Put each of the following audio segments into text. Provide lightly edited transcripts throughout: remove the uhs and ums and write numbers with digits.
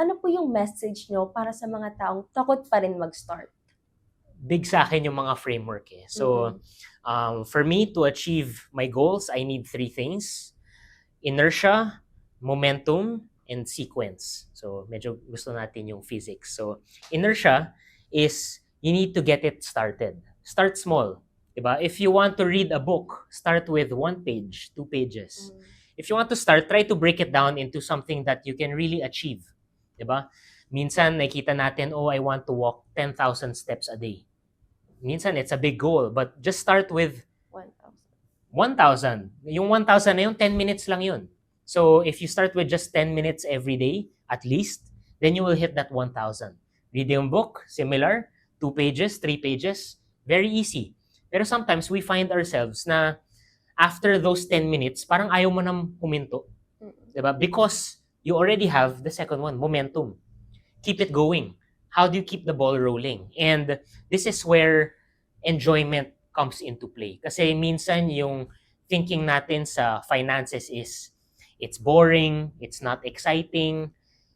ano po yung message nyo para sa mga taong takot pa rin mag-start? Big sa akin yung mga framework eh. So, for me to achieve my goals, I need three things: inertia, momentum, and sequence. So, medyo gusto natin yung physics. So, inertia is you need to get it started. Start small. Diba? If you want to read a book, start with 1 page, 2 pages. If you want to start, try to break it down into something that you can really achieve. Diba? Minsan, nakita natin, oh, I want to walk 10,000 steps a day. Minsan, it's a big goal, but just start with 1,000. Yung 1,000 na yun, 10 minutes lang yun. So, if you start with just 10 minutes every day, at least, then you will hit that 1,000. Reading a book, similar, 2 pages, 3 pages, very easy. Pero sometimes, we find ourselves na after those 10 minutes, parang ayaw mo nang huminto. Diba? Because you already have the second one, momentum. Keep it going. How do you keep the ball rolling? And this is where enjoyment comes into play. Kasi minsan yung thinking natin sa finances is it's boring, it's not exciting.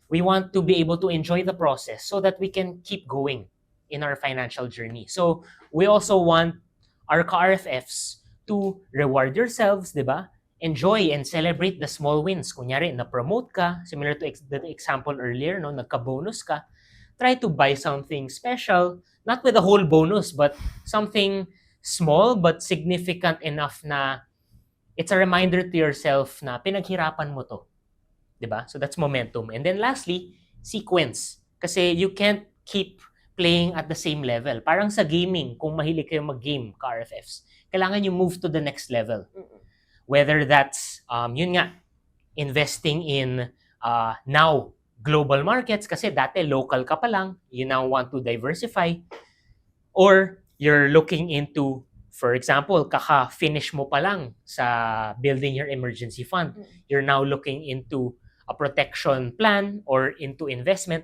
We want to be able to enjoy the process so that we can keep going in our financial journey. So we also want our ka-RFFs to reward yourselves, di ba? Enjoy and celebrate the small wins. Kunyari, na-promote ka, similar to the example earlier, no, nagka-bonus ka, try to buy something special, not with a whole bonus, but something small but significant enough na it's a reminder to yourself na pinaghirapan mo to. Diba? So that's momentum. And then lastly, sequence. Kasi you can't keep playing at the same level. Parang sa gaming, kung mahilig kayo mag-game, ka-RFFs, kailangan you move to the next level. Whether that's, yun nga, investing in now global markets kasi dati local ka pa lang, you now want to diversify, or you're looking into, for example, kaka-finish mo pa lang sa building your emergency fund. You're now looking into a protection plan or into investment.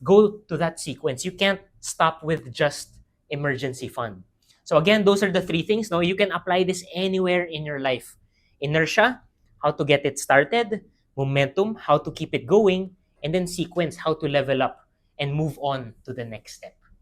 Go to that sequence. You can't stop with just emergency fund. So again, those are the three things. No, you can apply this anywhere in your life. Inertia, how to get it started. Momentum, how to keep it going. And then sequence, how to level up and move on to the next step.